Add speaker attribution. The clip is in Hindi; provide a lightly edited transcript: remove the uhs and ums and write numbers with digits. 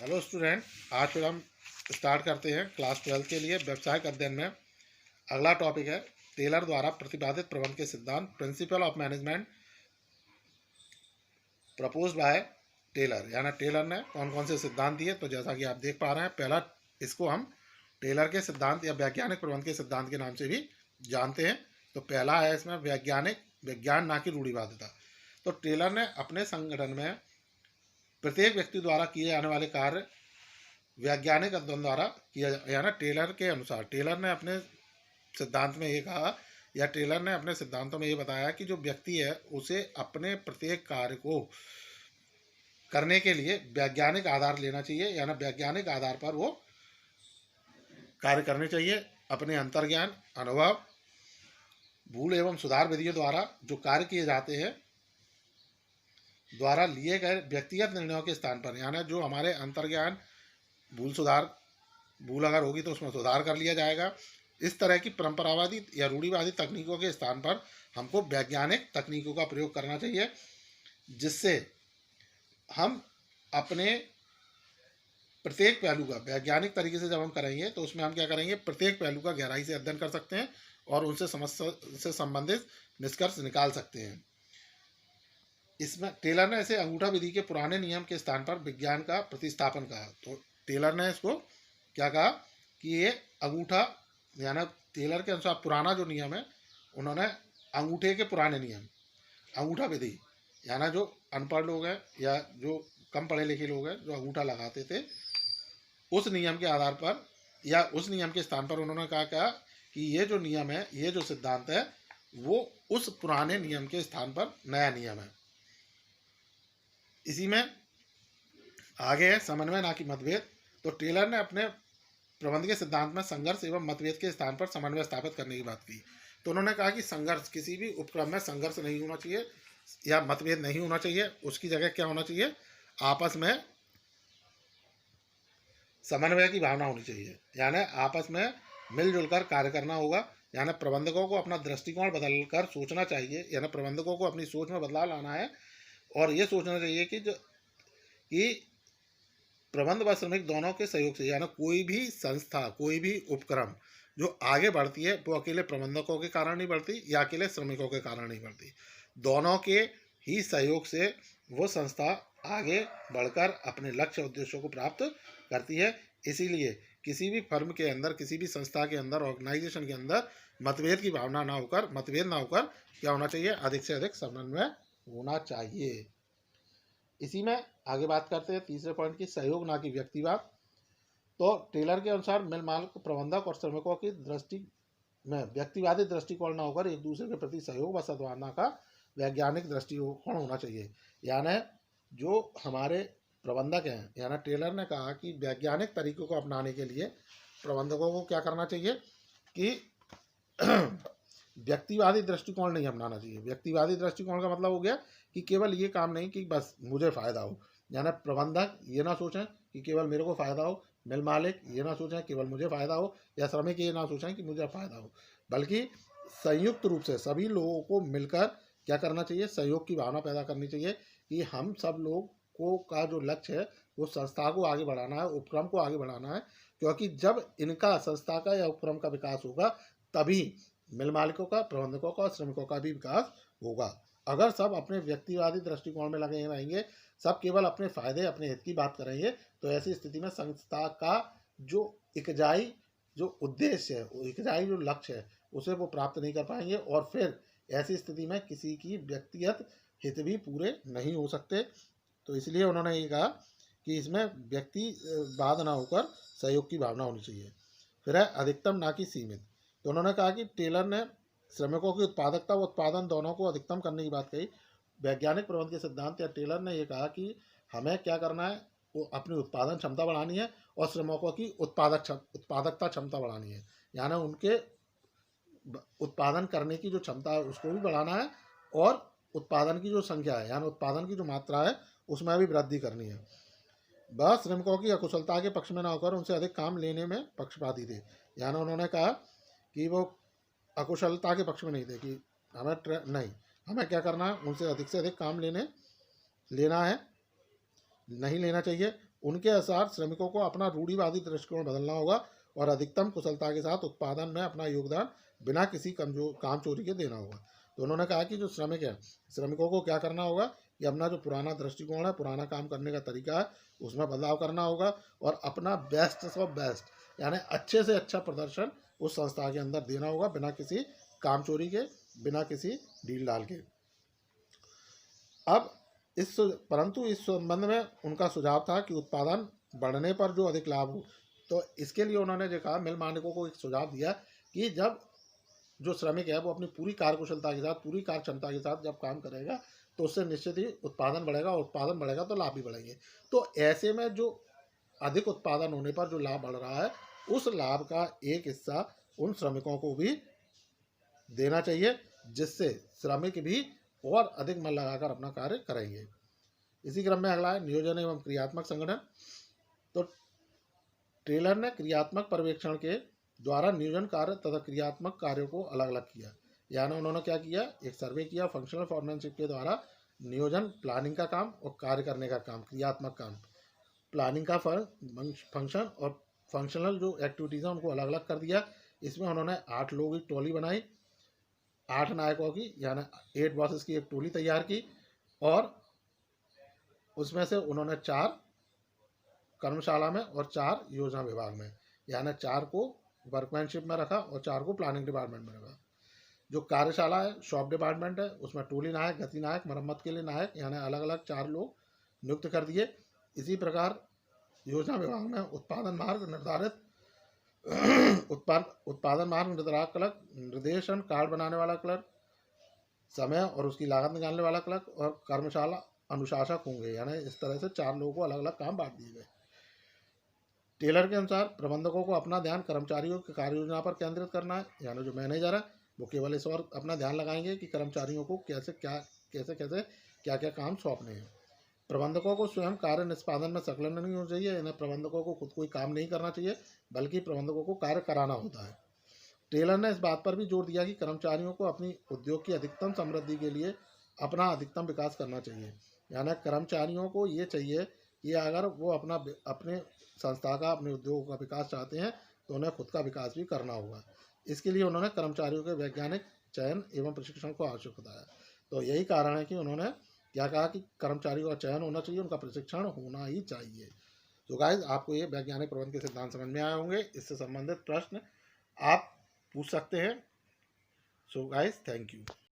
Speaker 1: हेलो स्टूडेंट, आज फिर हम स्टार्ट करते हैं क्लास 12 के लिए व्यवसायिक अध्ययन में। अगला टॉपिक है टेलर द्वारा प्रतिपादित प्रबंध के सिद्धांत, principle of management proposed by Taylor. यानी टेलर ने कौन कौन से सिद्धांत दिए। तो जैसा कि आप देख पा रहे हैं, पहला इसको हम टेलर के सिद्धांत या वैज्ञानिक प्रबंध के सिद्धांत के नाम से भी जानते हैं। तो पहला है इसमें विज्ञान ना कि रूढ़िवादिता। तो टेलर ने अपने संगठन में प्रत्येक व्यक्ति द्वारा किए जाने वाले कार्य वैज्ञानिक अध्ययन द्वारा किया यानी टेलर के अनुसार, टेलर ने अपने सिद्धांत में ये कहा या टेलर ने अपने सिद्धांतों में ये बताया कि जो व्यक्ति है उसे अपने प्रत्येक कार्य को करने के लिए वैज्ञानिक आधार लेना चाहिए। यानी वैज्ञानिक आधार पर वो कार्य करने चाहिए। अपने अंतर्ज्ञान, अनुभव, भूल एवं सुधार विधियों द्वारा जो कार्य किए जाते हैं द्वारा लिए गए व्यक्तिगत निर्णयों के स्थान पर, यानी जो हमारे अंतर्ज्ञान, भूल अगर होगी तो उसमें सुधार कर लिया जाएगा। इस तरह की परंपरावादी या रूढ़िवादी तकनीकों के स्थान पर हमको वैज्ञानिक तकनीकों का प्रयोग करना चाहिए, जिससे हम अपने प्रत्येक पहलू का वैज्ञानिक तरीके से जब हम करेंगे तो उसमें हम क्या करेंगे, प्रत्येक पहलू का गहराई से अध्ययन कर सकते हैं और उनसे समस्या से संबंधित निष्कर्ष निकाल सकते हैं। इसमें टेलर ने इसे अंगूठा विधि के पुराने नियम के स्थान पर विज्ञान का प्रतिस्थापन कहा। तो टेलर ने इसको क्या कहा कि ये अंगूठा, यानी टेलर के अनुसार पुराना जो नियम है, उन्होंने अंगूठे के पुराने नियम, अंगूठा विधि, यानी जो अनपढ़ लोग हैं या जो कम पढ़े लिखे लोग हैं जो अंगूठा लगाते थे, उस नियम के आधार पर या उस नियम के स्थान पर उन्होंने कहा कि ये जो नियम है, ये जो सिद्धांत है, वो उस पुराने नियम के स्थान पर नया नियम है। इसी में आगे है समन्वय ना कि मतभेद। तो टेलर ने अपने प्रबंध के सिद्धांत में संघर्ष एवं मतभेद के स्थान पर समन्वय स्थापित करने की बात की। तो उन्होंने कहा कि संघर्ष, किसी भी उपक्रम में संघर्ष नहीं होना चाहिए या मतभेद नहीं होना चाहिए। उसकी जगह क्या होना चाहिए, आपस में समन्वय की भावना होनी चाहिए। यानी आपस में मिलजुल कर कार्य करना होगा। यानी प्रबंधकों को अपना दृष्टिकोण बदलकर सोचना चाहिए। यानी प्रबंधकों को अपनी सोच में बदलाव लाना है और ये सोचना चाहिए कि प्रबंध व श्रमिक दोनों के सहयोग से, यानी कोई भी संस्था, कोई भी उपक्रम जो आगे बढ़ती है वो अकेले प्रबंधकों के कारण नहीं बढ़ती या अकेले श्रमिकों के कारण नहीं बढ़ती। दोनों के ही सहयोग से वो संस्था आगे बढ़कर अपने लक्ष्य उद्देश्यों को प्राप्त करती है। इसीलिए किसी भी फर्म के अंदर, किसी भी संस्था के अंदर, ऑर्गेनाइजेशन के अंदर मतभेद ना होकर क्या होना चाहिए, अधिक से अधिक समन्वय होना चाहिए। इसी में आगे बात करते हैं तीसरे पॉइंट की, सहयोग ना कि व्यक्तिवाद। तो टेलर के अनुसार मिल मालिक, प्रबंधक और श्रमिकों की दृष्टि में व्यक्तिवादी दृष्टिकोण न होकर एक दूसरे के प्रति सहयोग व सद्भावना का वैज्ञानिक दृष्टिकोण होना चाहिए। यानी जो हमारे प्रबंधक हैं, यानी टेलर ने कहा कि वैज्ञानिक तरीकों को अपनाने के लिए प्रबंधकों को क्या करना चाहिए कि व्यक्तिवादी दृष्टिकोण नहीं अपनाना चाहिए। व्यक्तिवादी दृष्टिकोण का मतलब हो गया कि केवल ये काम नहीं कि बस मुझे फ़ायदा हो। यानी प्रबंधक ये ना सोचें कि केवल मेरे को फ़ायदा हो, मिल मालिक ये ना सोचें केवल मुझे फ़ायदा हो, या श्रमिक ये ना सोचें कि मुझे फ़ायदा हो, बल्कि संयुक्त रूप से सभी लोगों को मिलकर क्या करना चाहिए, सहयोग की भावना पैदा करनी चाहिए कि हम सब लोगों का जो लक्ष्य है वो संस्था को आगे बढ़ाना है, उपक्रम को आगे बढ़ाना है। क्योंकि जब इनका, संस्था का या उपक्रम का विकास होगा तभी मिल मालिकों का, प्रबंधकों का और श्रमिकों का भी विकास होगा। अगर सब अपने व्यक्तिवादी दृष्टिकोण में लगे रहेंगे, सब केवल अपने फायदे, अपने हित की बात करेंगे, तो ऐसी स्थिति में संस्था का जो इकजाई, जो उद्देश्य है, इकजाई जो लक्ष्य है, उसे वो प्राप्त नहीं कर पाएंगे और फिर ऐसी स्थिति में किसी की व्यक्तिगत हित भी पूरे नहीं हो सकते। तो इसलिए उन्होंने ये कहा कि इसमें व्यक्तिवाद ना होकर सहयोग की भावना होनी चाहिए। फिर है अधिकतम ना कि सीमित। तो उन्होंने कहा कि टेलर ने श्रमिकों की उत्पादकता व उत्पादन दोनों को अधिकतम करने की बात कही। वैज्ञानिक प्रबंध के सिद्धांत या टेलर ने यह कहा कि हमें क्या करना है, वो अपनी उत्पादन क्षमता बढ़ानी है और श्रमिकों की उत्पादकता क्षमता बढ़ानी है। यानी उनके उत्पादन करने की जो क्षमता है उसको भी बढ़ाना है और उत्पादन की जो संख्या है, यानी उत्पादन की जो मात्रा है, उसमें भी वृद्धि करनी है। वह श्रमिकों की अकुशलता के पक्ष में न होकर उनसे अधिक काम लेने में पक्षपाती थे। यानी उन्होंने कहा कि वो अकुशलता के पक्ष में नहीं थे कि हमें क्या करना है, उनसे अधिक से अधिक काम लेना है, नहीं लेना चाहिए। उनके अनुसार श्रमिकों को अपना रूढ़िवादी दृष्टिकोण बदलना होगा और अधिकतम कुशलता के साथ उत्पादन में अपना योगदान बिना किसी काम चोरी के देना होगा। तो उन्होंने कहा कि जो श्रमिक है, श्रमिकों को क्या करना होगा कि अपना जो पुराना दृष्टिकोण है, पुराना काम करने का तरीका है, उसमें बदलाव करना होगा और अपना बेस्ट से बेस्ट यानी अच्छे से अच्छा प्रदर्शन उस संस्था के अंदर देना होगा बिना किसी काम चोरी के, बिना किसी ढील डाल के। अब परंतु इस संबंध में उनका सुझाव था कि उत्पादन बढ़ने पर जो अधिक लाभ हो। तो इसके लिए उन्होंने जो कहा, मिल मालिकों को एक सुझाव दिया कि जब जो श्रमिक है वो अपनी पूरी कार्यकुशलता के साथ, पूरी कार्य क्षमता के साथ जब काम करेगा तो उससे निश्चित ही उत्पादन बढ़ेगा, और उत्पादन बढ़ेगा तो लाभ भी बढ़ेंगे। तो ऐसे में जो अधिक उत्पादन होने पर जो लाभ बढ़ रहा है, उस लाभ का एक हिस्सा उन श्रमिकों को भी देना चाहिए, जिससे श्रमिक भी और अधिक मन लगाकर अपना कार्य करेंगे। इसी क्रम में अगला है नियोजन एवं क्रियात्मक संगठन। तो टेलर ने क्रियात्मक पर्यवेक्षण के द्वारा नियोजन कार्य तथा क्रियात्मक कार्यों को अलग अलग किया। यानी उन्होंने क्या किया, एक सर्वे किया फंक्शनल फॉर्मेनशिप के द्वारा नियोजन, प्लानिंग का काम और कार्य करने का काम, क्रियात्मक काम। प्लानिंग का फंक्शन और फंक्शनल जो एक्टिविटीज़ हैं उनको अलग अलग कर दिया। इसमें उन्होंने 8 लोगों की टोली बनाई, 8 नायकों की यानी 8 बॉसेस की एक टोली तैयार की, और उसमें से उन्होंने 4 कर्मशाला में और 4 योजना विभाग में, यानी 4 को वर्कमैनशिप में रखा और 4 को प्लानिंग डिपार्टमेंट में रखा। जो कार्यशाला है, शॉप डिपार्टमेंट है, उसमें टोली नायक, गति नायक, मरम्मत के लिए नायक, यानी अलग अलग 4 लोग नियुक्त कर दिए। इसी प्रकार योजना विभाग में उत्पादन मार्ग निर्धारित उत्पादन मार्ग निर्धारक क्लर्क, निर्देशन कार्ड बनाने वाला क्लर्क, समय और उसकी लागत निकालने वाला क्लर्क और कर्मशाला अनुशासक होंगे। यानी इस तरह से 4 लोगों को अलग अलग काम बांट दिए गए। टेलर के अनुसार प्रबंधकों को अपना ध्यान कर्मचारियों की कार्य योजना पर केंद्रित करना है। यानी जो मैनेजर है वो केवल इस और अपना ध्यान लगाएंगे कि कर्मचारियों को कैसे क्या क्या काम सौंपने हैं। प्रबंधकों को स्वयं कार्य निष्पादन में संलग्न नहीं होना चाहिए। इन्हें प्रबंधकों को खुद कोई काम नहीं करना चाहिए, बल्कि प्रबंधकों को कार्य कराना होता है। टेलर ने इस बात पर भी जोर दिया कि कर्मचारियों को अपनी उद्योग की अधिकतम समृद्धि के लिए अपना अधिकतम विकास करना चाहिए। यानी कर्मचारियों को ये चाहिए कि अगर वो अपने संस्था का, अपने उद्योग का विकास चाहते हैं तो उन्हें खुद का विकास भी करना होगा। इसके लिए उन्होंने कर्मचारियों के वैज्ञानिक चयन एवं प्रशिक्षण को आवश्यक बताया। तो यही कारण है कि उन्होंने क्या कहा कि कर्मचारियों का चयन होना चाहिए, उनका प्रशिक्षण होना ही चाहिए। तो गाइस, आपको ये वैज्ञानिक प्रबंधन के सिद्धांत समझ में आए होंगे। इससे संबंधित प्रश्न आप पूछ सकते हैं। So guys, thank you.